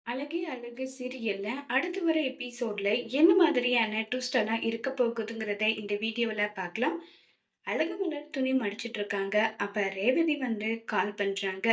அழகே அழகு சீரியல்ல அடுத்து வர எபிசோட்ல என்ன மாதிரியான ட்விஸ்ட் எல்லாம் இருக்க போகுதுங்கிறத இந்த வீடியோல பார்க்கலாம். அழகு மலர் துணி மடிச்சிட்டு இருக்காங்க. அப்ப ரேவதி வந்து கால் பண்றாங்க.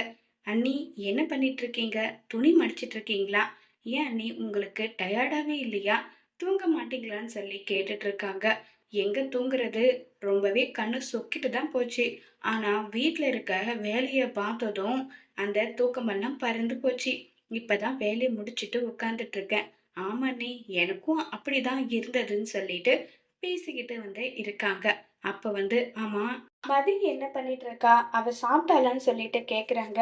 அண்ணி, என்ன பண்ணிட்டு இருக்கீங்க? துணி மடிச்சிட்டு இருக்கீங்களா? ஏன் அண்ணி, உங்களுக்கு டயர்டாவே இல்லையா? தூங்க மாட்டீங்களான்னு சொல்லி கேட்டுட்டு இருக்காங்க. எங்க தூங்குறது? ரொம்பவே கண்ணு சொக்கிட்டு தான் போச்சு. ஆனா வீட்ல இருக்க வேலைய பார்த்ததும் அந்த தூக்கமெல்லாம் பறந்து போச்சு. இப்பதான் வேலைய முடிச்சுட்டு உட்கார்ந்துட்டு இருக்கேன். ஆமா அண்ணி, எனக்கும் அப்படிதான் இருந்ததுன்னு சொல்லிட்டு பேசிக்கிட்டு வந்து இருக்காங்க. அப்ப வந்து, ஆமா, மதி என்ன பண்ணிட்டு இருக்கா? அவ சாப்பிட்டாளான்னு சொல்லிட்டு கேக்குறாங்க.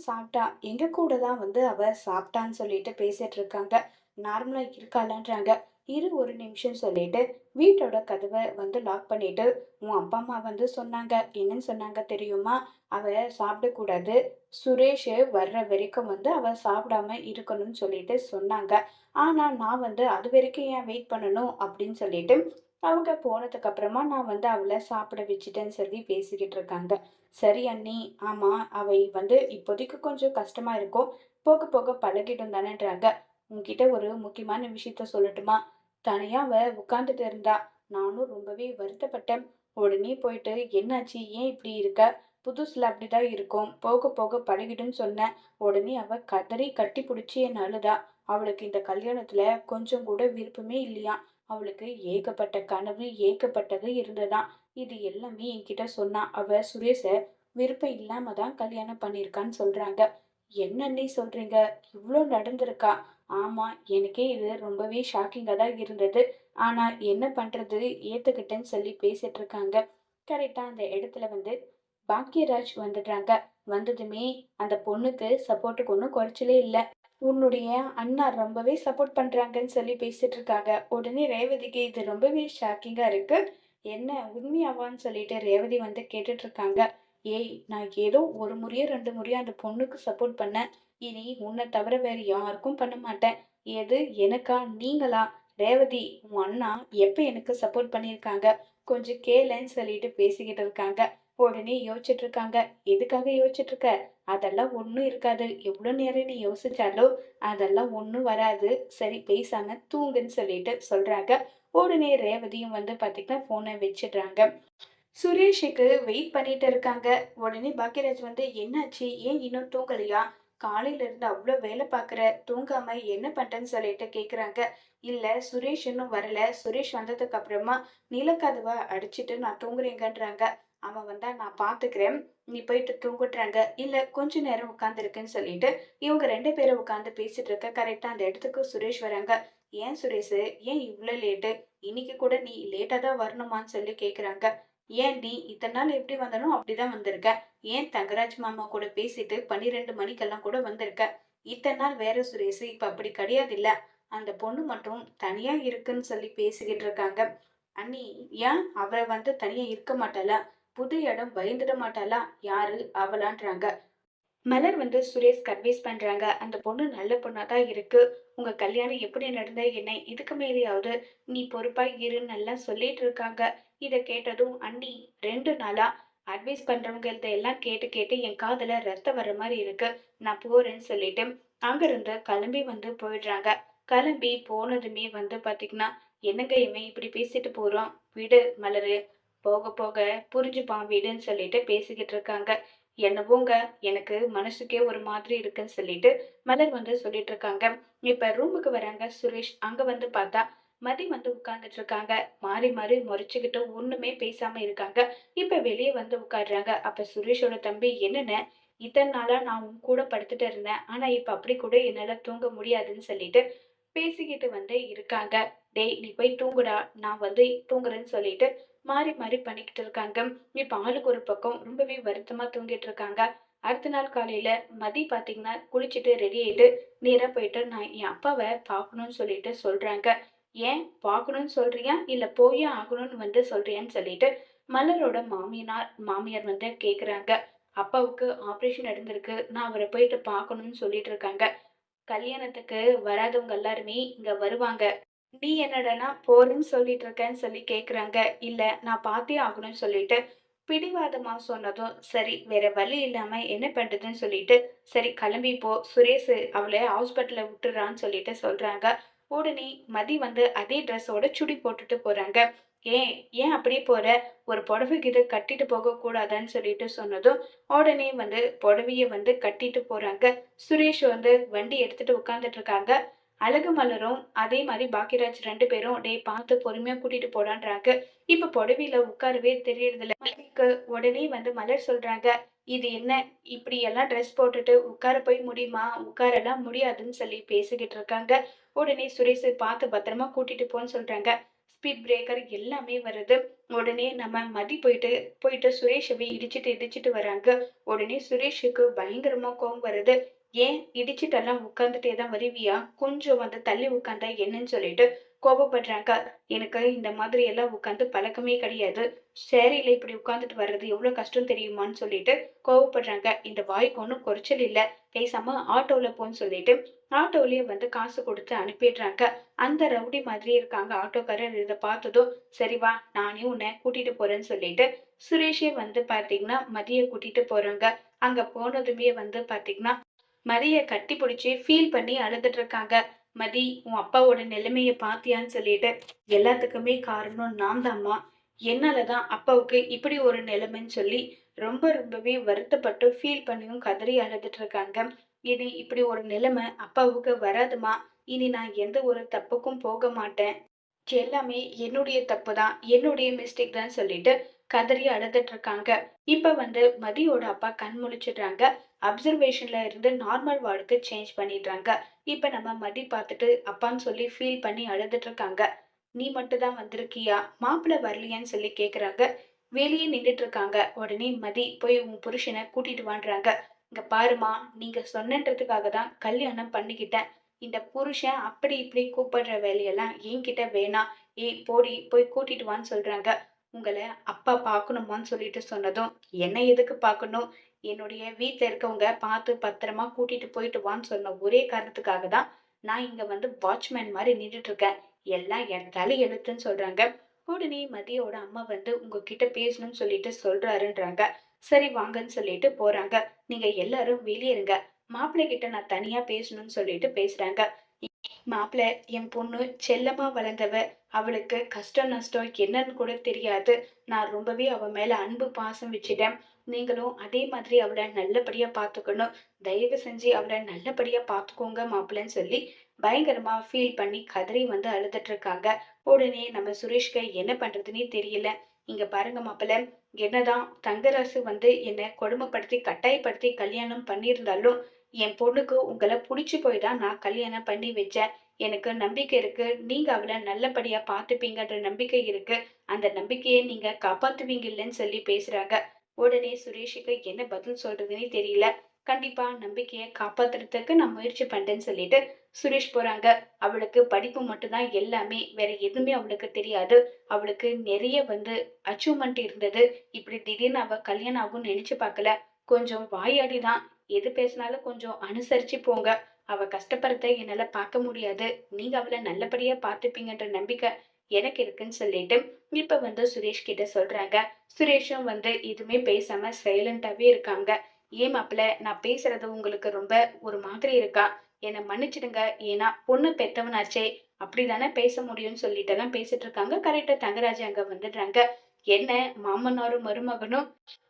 சாப்பிட்டா. எங்க கூட தான் வந்து அவ சாப்பிட்டான்னு சொல்லிட்டு பேசிட்டு இருக்காங்க. நார்மலா இருக்காளான்றாங்க. இரு ஒரு நிமிஷம் சொல்லிட்டு வீட்டோட கதவை வந்து லாக் பண்ணிட்டு, உன் அப்பா அம்மா வந்து சொன்னாங்க. என்னன்னு சொன்னாங்க தெரியுமா? அவ சாப்பிடக்கூடாது. சுரேஷ் வர்ற வரைக்கும் வந்து அவ சாப்பிடாம இருக்கணும்னு சொல்லிட்டு சொன்னாங்க. ஆனா நான் வந்து அது வரைக்கும் ஏன் வெயிட் பண்ணணும் அப்படின்னு சொல்லிட்டு அவங்க போனதுக்கு அப்புறமா நான் வந்து அவள சாப்பிட வச்சுட்டேன்னு சொல்லி பேசிக்கிட்டு இருக்காங்க. சரி அண்ணி, ஆமா, அவை வந்து இப்போதைக்கு கொஞ்சம் கஷ்டமா இருக்கும். போக போக பழகிடும் தானேன்றாங்க. உன்கிட்ட ஒரு முக்கியமான விஷயத்த சொல்லட்டுமா? தனியா அவ உட்கார்ந்துட்டு இருந்தா. நானும் ரொம்பவே வருத்தப்பட்டேன். உடனே போயிட்டு, என்னாச்சு? ஏன் இப்படி இருக்க? புதுசுல அப்படிதான் இருக்கும். போக போக பழகிடும்னு சொன்னேன். உடனே அவ கதறி கட்டி பிடிச்சி என்ன அழுதா. அவளுக்கு இந்த கல்யாணத்துல கொஞ்சம் கூட விருப்பமே இல்லையாம். அவளுக்கு ஏகப்பட்ட கனவு, ஏகப்பட்டது இருந்ததாம். இது எல்லாமே என்கிட்ட சொன்னா. அவ சுரேஷ விருப்பம் இல்லாம தான் கல்யாணம் பண்ணியிருக்கான்னு சொல்றாங்க. என்ன அண்ணி சொல்றீங்க? இவ்ளோ நடந்திருக்கா? ஆமா, எனக்கே இது ரொம்பவே ஷாக்கிங்கா தான் இருந்தது. ஆனா என்ன பண்றது? ஏத்துக்கிட்டேன்னு சொல்லி பேசிட்டு இருக்காங்க. கரெக்டா அந்த இடத்துல வந்து பாக்யராஜ் வந்துடுறாங்க. வந்ததுமே அந்த பொண்ணுக்கு சப்போர்ட்டுக்கு ஒன்றும் குறைச்சலே இல்ல. உன்னுடைய அண்ணா ரொம்பவே சப்போர்ட் பண்றாங்கன்னு சொல்லி பேசிட்டு இருக்காங்க. உடனே ரேவதிக்கு இது ரொம்பவே ஷாக்கிங்கா இருக்கு. என்ன உண்மையாவான்னு சொல்லிட்டு ரேவதி வந்து கேட்டுட்டு இருக்காங்க. ஏய், நான் ஏதோ ஒரு முறையோ ரெண்டு முறையோ அந்த பொண்ணுக்கு சப்போர்ட் பண்ணேன். இனி உன்னை தவிர வேற யாருக்கும் பண்ண மாட்டேன். எது எனக்கா? நீங்களா? ரேவதி, உன் அண்ணா எப்ப எனக்கு சப்போர்ட் பண்ணியிருக்காங்க? கொஞ்சம் கேளேன்னு சொல்லிட்டு பேசிக்கிட்டு இருக்காங்க. உடனே யோசிச்சுட்டு இருக்காங்க. எதுக்காக யோசிச்சுட்டு இருக்க? அதெல்லாம் ஒண்ணும் இருக்காது. எவ்வளவு நேரம் நீ யோசிச்சாலும் அதெல்லாம் ஒண்ணும் வராது. சரி, பேசாம தூங்குன்னு சொல்லிட்டு சொல்றாங்க. உடனே ரேவதியும் வந்து பாத்தீங்கன்னா போனை வச்சிடுறாங்க. சுரேஷுக்கு வெயிட் பண்ணிட்டு இருக்காங்க. உடனே பாக்கியராஜ் வந்து, என்னாச்சு? ஏன் இன்னும் தூங்கலையா? காலையில இருந்து அவ்வளோ வேலை பார்க்குற, தூங்காம என்ன பண்றேன்னு சொல்லிட்டு கேக்குறாங்க. இல்ல, சுரேஷ் இன்னும் வரல. சுரேஷ் வந்ததுக்கு அப்புறமா நிலக்கதவை அடிச்சிட்டு நான் தூங்குறேங்கன்றாங்க. அவன் வந்தா நான் பாத்துக்கிறேன். நீ போயிட்டு தூங்குறாங்க. இல்ல, கொஞ்ச நேரம் உட்காந்துருக்குன்னு சொல்லிட்டு இவங்க ரெண்டு பேரும் உட்காந்து பேசிட்டு இருக்க. கரெக்டா அந்த இடத்துக்கு சுரேஷ் வராங்க. ஏன் சுரேஷ், ஏன் இவ்வளோ லேட்டு? இன்னைக்கு கூட நீ லேட்டா தான் வரணுமான்னு சொல்லி கேக்குறாங்க. ஏன்டி, இத்தனை நாள் எப்படி வந்தனோ அப்படிதான் வந்திருக்க. ஏன் தங்கராஜ் மாமா கூட பேசிட்டு 12 மணிக்கெல்லாம் கூட வந்திருக்க. இத்தனை நாள் வேற சுரேஷ், இப்ப அப்படி கிடையாது இல்ல. அந்த பொண்ணு மட்டும் தனியா இருக்குன்னு சொல்லி பேசிக்கிட்டு இருக்காங்க. அண்ணி, ஏன் அவ வந்து தனியா இருக்க மாட்டாளா? புது இடம் பயந்துட மாட்டாளா? யாரு அவளான்றாங்க. மலர் வந்து சுரேஷ்க்கு அட்வைஸ் பண்றாங்க. அந்த பொண்ணு நல்ல பொண்ணா தான் இருக்கு. உங்க கல்யாணம் எப்படி நடந்தா என்ன? இதுக்கு மேலேயாவது நீ பொறுப்பா இருன்னு எல்லாம் சொல்லிட்டு இருக்காங்க. இத கேட்டதும், அண்ணி, 2 நாளா அட்வைஸ் பண்றவங்கள்ட்ட எல்லாம் கேட்டு கேட்டு என் காதுல ரத்தம் வர்ற மாரி இருக்கு. நான் போறேன்னு சொல்லிட்டு அங்கிருந்து கிளம்பி வந்து போயிடுறாங்க. கிளம்பி போனதுமே வந்து பாத்தீங்கன்னா, என்னங்க இவன் இப்படி பேசிட்டு போறான்? விடு மலரு. போக போக புரிஞ்சுப்பான் விடுன்னு சொல்லிட்டு பேசிக்கிட்டு இருக்காங்க. என்னவோங்க, எனக்கு மனசுக்கே ஒரு மாதிரி இருக்குன்னு சொல்லிட்டு மலர் வந்து சொல்லிட்டு இருக்காங்க. இப்ப ரூமுக்கு வராங்க சுரேஷ். அங்க வந்து பார்த்தா மதி வந்து உட்கார்ந்துட்டு இருக்காங்க. மாறி மாறி முறைச்சுக்கிட்டு ஒண்ணுமே பேசாம இருக்காங்க. இப்ப வெளியே வந்து உட்கார்றாங்க. அப்ப சுரேஷோட தம்பி, என்னென்ன இத்தனை நாளா நான் உன் கூட படுத்துட்டு இருந்தேன். ஆனா இப்ப அப்படி கூட என்னால தூங்க முடியாதுன்னு சொல்லிட்டு பேசிக்கிட்டு வந்து இருக்காங்க. டேய், நீ போய் தூங்குடா, நான் வந்து தூங்குறேன்னு சொல்லிட்டு மாறி மாறி பண்ணிக்கிட்டு இருக்காங்க. இப்ப ஆளுக்கு ஒரு பக்கம் ரொம்பவே வருத்தமா தூங்கிட்டு இருக்காங்க. அடுத்த நாள் காலையில மதி பாத்தீங்கன்னா குளிச்சுட்டு ரெடி ஆயிட்டு நேரா போயிட்டு நான் என் அப்பாவை பார்க்கணும்னு சொல்லிட்டு சொல்றாங்க. ஏன் பார்க்கணும்னு சொல்றியா? இல்ல போயே ஆகணும்னு வந்து சொல்றியான்னு சொல்லிட்டு மலரோட மாமியார் வந்து கேக்குறாங்க. அப்பாவுக்கு ஆபரேஷன் நடந்திருக்கு. நான் அவரை போயிட்டு பார்க்கணும்னு சொல்லிட்டு இருக்காங்க. கல்யாணத்துக்கு வராதவங்க எல்லாருமே இங்க வருவாங்க. நீ என்னடான்னா போறேன்னு சொல்லிட்டு இருக்கேன்னு சொல்லி கேக்குறாங்க. இல்ல, நான் பார்த்தே ஆகணும்னு சொல்லிட்டு பிடிவாதமா சொன்னதும், சரி வேற வழி இல்லாம என்ன பண்றதுன்னு சொல்லிட்டு, சரி கிளம்பி போ சுரேஷு அவள ஹாஸ்பிட்டல்ல விட்டுறான்னு சொல்லிட்டு சொல்றாங்க. உடனே மதி வந்து அதே ட்ரெஸ்ஸோட சுடி போட்டுட்டு போறாங்க. ஏன் ஏன் அப்படியே போற? ஒரு புடவை கிட்ட கட்டிட்டு போக கூடாதான்னு சொல்லிட்டு சொன்னதும், உடனே வந்து புடவைய வந்து கட்டிட்டு போறாங்க. சுரேஷ் வந்து வண்டி எடுத்துட்டு உட்கார்ந்துட்டு இருக்காங்க. அழகு மலரும் அதே மாரி பாக்கியராஜ் 2 பேரும் டேய் பார்த்து பொறுமையா கூட்டிட்டு போடான்றாங்க. இப்ப புடவையில உட்காரவே தெரியறதில்ல. மதிக்கு உடனே வந்து மலர் சொல்றாங்க, "இது என்ன இப்படி எல்லாம் ட்ரெஸ் போட்டுட்டு உட்கார போய் முடியுமா? உட்காரலாம் முடியாதுன்னு" சொல்லி பேசிக்கிட்டு இருக்காங்க. உடனே சுரேஷ் பார்த்து பத்திரமா கூட்டிட்டு போன்னு சொல்றாங்க. ஸ்பீட் பிரேக்கர் எல்லாமே வருது. உடனே நம்ம மதி போயிட்டு போயிட்டு சுரேஷவே இடிச்சிட்டு இடிச்சிட்டு வராங்க. உடனே சுரேஷுக்கு பயங்கரமா கோவம் வருது. "ஏன் இடிச்சிட்டெல்லாம் உட்கார்ந்துட்டே தான் வருவியா? கொஞ்சம் வந்து தள்ளி உட்கார்ந்தா என்னன்னு" சொல்லிட்டு கோபப்படுறாங்க. "எனக்கு இந்த மாதிரி எல்லாம் உட்கார்ந்து பழக்கமே கிடையாது. சேரில இப்படி உட்கார்ந்துட்டு வர்றது எவ்வளோ கஷ்டம் தெரியுமான்னு" சொல்லிட்டு கோவப்படுறாங்க. இந்த வாய்க்கு ஒண்ணும் குறைச்சல் இல்ல. பேசாம ஆட்டோல போன்னு சொல்லிட்டு ஆட்டோலயே வந்து காசு குடுத்து அனுப்பிடுறாங்க. அந்த ரவுடி மாதிரி இருக்காங்க ஆட்டோக்காரர். இத பார்த்ததும், "சரி வா நானே உன்ன கூட்டிட்டு போறேன்னு" சொல்லிட்டு சுரேஷே வந்து பார்த்தீங்கன்னா மதிய கூட்டிட்டு போறாங்க. அங்க போனதுமே வந்து பார்த்தீங்கன்னா மதிய கட்டிப்புடிச்சு ஃபீல் பண்ணி அழுதுட்டு இருக்காங்க. "மதி, உன் அப்பாவோட நிலைமைய பார்த்தியான்னு" சொல்லிட்டு. "எல்லாத்துக்குமே காரணம் நான் தான்ம்மா. என்னால தான் அப்பாவுக்கு இப்படி ஒரு நிலைமைன்னு" சொல்லி ரொம்பவே வருத்தப்பட்டு ஃபீல் பண்ணியும் கதறி அழுதுட்டு இருக்காங்க. "இனி இப்படி ஒரு நிலைமை அப்பாவுக்கு வராதும்மா. இனி நான் எந்த ஒரு தப்புக்கும் போக மாட்டேன். எல்லாமே என்னுடைய தப்பு தான். என்னுடைய மிஸ்டேக் தான்" சொல்லிட்டு கதறி அழுதுட்டு இருக்காங்க. இப்ப வந்து மதியோட அப்பா கண் முழிச்சுடுறாங்க. அப்சர்வேஷன்ல இருந்து நார்மல் வார்டுக்கு சேஞ்ச் பண்ணிடுறாங்க. இப்ப நம்ம மதி பார்த்துட்டு அப்பான்னு சொல்லி ஃபீல் பண்ணி அழுதுட்டு இருக்காங்க. "நீ மட்டும் தான் வந்திருக்கியா? மாப்பிள்ளை வரலையான்னு" சொல்லி கேட்குறாங்க. வெளியே நின்னுட்டு இருக்காங்க. உடனே மதி போய் உன் புருஷன கூட்டிட்டு வான்றாங்க. "இங்க பாரும்மா, நீங்க சொன்னன்றதுக்காக தான் கல்யாணம் பண்ணிக்கிட்டேன். இந்த புருஷன் அப்படி இப்படி கூப்பிடுற வேலையெல்லாம் என்கிட்ட வேணாம். ஏய் போடி போய் கூட்டிட்டு வான்னு" சொல்றாங்க. "உங்கள அப்பா பார்க்கணுமான்னு" சொல்லிட்டு சொன்னதும், "என்ன எதுக்கு பார்க்கணும்? என்னுடைய வீட்ல இருக்கவங்க பார்த்து பத்திரமா கூட்டிட்டு போயிட்டு வான்னு சொன்ன ஒரே காரணத்துக்காக தான் நான் இங்க வந்து வாட்ச்மேன் மாரி நின்னுட்டு இருக்கேன். எல்லாம் என் தலை எழுத்துன்னு" சொல்றாங்க. உடனே மதியோட அம்மா வந்து உங்ககிட்ட பேசணும்னு சொல்லிட்டு சொல்றாருன்றாங்க. சரி வாங்கன்னு சொல்லிட்டு போறாங்க. "நீங்க எல்லாரும் வெளிய இருங்க. மாப்பிள்ளை கிட்ட நான் தனியா பேசணும்னு" சொல்லிட்டு பேசுறாங்க. மாப்பிள, என் பொண்ணு செல்லமா வளர்ந்தவ. அவளுக்கு கஷ்டம் நஷ்டம் என்னன்னு கூட தெரியாது. நான் ரொம்பவே அவ மேல அன்பு பாசம் வச்சுட்டேன். நீங்களும் அதே மாதிரி அவள நல்லபடியா பார்த்துக்கணும். தயவு செஞ்சு அவள நல்லபடியா பார்த்துக்கோங்க மாப்பிள்ளன்னு சொல்லி பயங்கரமா ஃபீல் பண்ணி கதறி வந்து அழுதுட்டு இருக்காங்க. உடனே நம்ம சுரேஷ்க்கு என்ன பண்றதுன்னே தெரியல. "இங்க பாருங்க மாப்பிள, என்னதான் தங்கராசு வந்து என்ன கொடுமைப்படுத்தி கட்டாயப்படுத்தி கல்யாணம் பண்ணியிருந்தாலும் என் பொண்ணுக்கு உங்கள புடிச்சு போய் தான் நான் கல்யாணம் பண்ணி வச்சேன். எனக்கு நம்பிக்கை இருக்கு. நீங்க அவள நல்லபடியா பார்த்துப்பீங்கன்ற நம்பிக்கை இருக்கு. அந்த நம்பிக்கைய நீங்க காப்பாத்துவீங்கல்லன்னு" சொல்லி பேசுறாங்க. உடனே சுரேஷுக்கு என்ன பதில் சொல்றதுன்னே தெரியல. கண்டிப்பா நம்பிக்கைய காப்பாத்துறதுக்கு நான் முயற்சி பண்றேன்னு சொல்லிட்டு சுரேஷ் போறாங்க. அவளுக்கு படிப்பு மட்டும் தான் எல்லாமே. வேற எதுவுமே அவளுக்கு தெரியாது. அவளுக்கு நிறைய வந்து அச்சீவ்மென்ட் இருந்தது. இப்படி திடீர்னு அவ கல்யாணம் ஆகும்னு நினைச்சு பார்க்கல. கொஞ்சம் வாயாடி தான். எது பேசினாலும் கொஞ்சம் அனுசரிச்சு போங்க. அவ கஷ்டப்படுறத என்னால பார்க்க முடியாது. நீங்க அவள நல்லபடியா பார்த்துப்பீங்கன்ற நம்பிக்கை எனக்கு இருக்குன்னு சொல்லிட்டு, இப்ப வந்து சுரேஷ் கிட்ட சொல்றாங்க. சுரேஷும் வந்து எதுவுமே பேசாம சைலண்டாவே இருக்காங்க. "ஏன் மாப்பிள, நான் பேசுறது உங்களுக்கு ரொம்ப ஒரு மாதிரி இருக்கா? என்ன மன்னிச்சிடுங்க. ஏன்னா பொண்ணு பெத்தவனாச்சே. அப்படிதானே பேச முடியும்னு" சொல்லிட்டெல்லாம் பேசிட்டு இருக்காங்க. கரெக்ட்டா தங்கராஜ் அங்க வந்துடுறாங்க. "என்ன மாமனாரும் மருமகனும்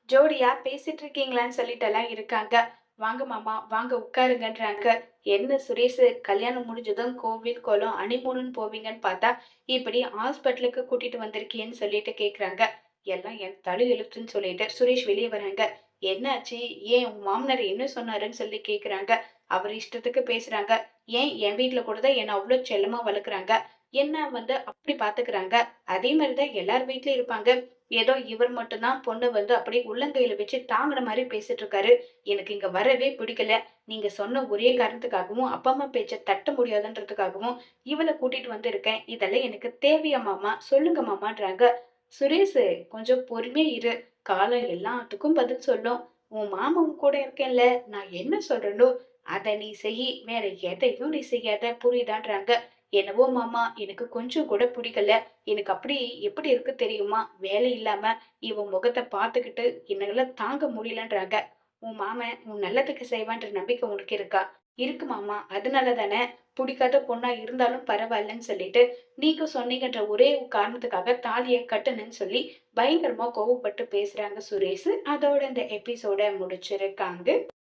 ஜோடியா பேசிட்டு இருக்கீங்களான்னு" சொல்லிட்டெல்லாம் இருக்காங்க. "வாங்க மாமா, வாங்க உட்காருங்கன்றாங்க." என்ன சுரேஷு, கல்யாணம் முடிஞ்சதும் கோவில், குளம், ஹனிமூனுன்னு போவீங்கன்னு பார்த்தா, இப்படி ஹாஸ்பிட்டலுக்கு கூட்டிட்டு வந்திருக்கியேன்னு சொல்லிட்டு கேட்குறாங்க. எல்லாம் என் தலை எழுத்துன்னு சொல்லிட்டு சுரேஷ் வெளிய வராங்க. "என்னாச்சு? ஏன் உன் மாமனார் என்ன சொன்னாருன்னு" சொல்லி கேட்குறாங்க. அவர் இஷ்டத்துக்கு பேசுறாங்க. ஏன் என் வீட்ல கூட தான் என்ன அவ்ளோ செல்லமா வளர்க்குறாங்க. என்ன வந்து அப்படி பார்த்துக்கிறாங்க. அதே மாரி தான் எல்லார் வீட்லயும் இருப்பாங்க. ஏதோ இவர் மட்டும் தான் பொண்ண வந்து அப்படியே உள்ளங்கையில வச்சு தாங்குன மாரி பேசிட்டு இருக்காரு. எனக்கு இங்க வரவே பிடிக்கல. நீங்க சொன்ன ஒரே காரணத்துக்காகவும், அப்பா, அம்மா பேச்ச தட்ட முடியாதுன்றதுக்காகவும் இவள கூட்டிட்டு வந்திருக்கேன். இதெல்லாம் எனக்கு தேவையா மாமா? சொல்லுங்க மாமான்றாங்க. சுரேஷு, கொஞ்சம் பொறுமையா இரு. காலம் எல்லாத்துக்கும் பதில் சொல்லும். உன் மாமன் கூட இருக்கேன்ல, நான் என்ன சொல்றேனோ அத நீ செய்யி. வேற எதையும் நீ செய்யாத. புரியுதான்றாங்க. என்னவோ மாமா எனக்கு கொஞ்சம் கூட பிடிக்கல. எனக்கு அப்படி எப்படி இருக்கு தெரியுமா? வேலை இல்லாம இவன் முகத்த பார்த்துக்கிட்டு என்னால தாங்க முடியலன்றாங்க. உன் மாமன் உன் நல்லதுக்கு செய்வான்ற நம்பிக்கை உனக்கு இருக்கா? இருக்கு மாமா. அதனால தானே புடிக்காத பொண்ணா இருந்தாலும் பரவாயில்லன்னு சொல்லிட்டு, நீங்க சொன்னீங்கன்ற ஒரே காரணத்துக்காக தாலிய கட்டுனேன்னு சொல்லி பயங்கரமா கோவப்பட்டு பேசுறாங்க சுரேஷு. அதோட இந்த எபிசோட முடிச்சிருக்காங்க.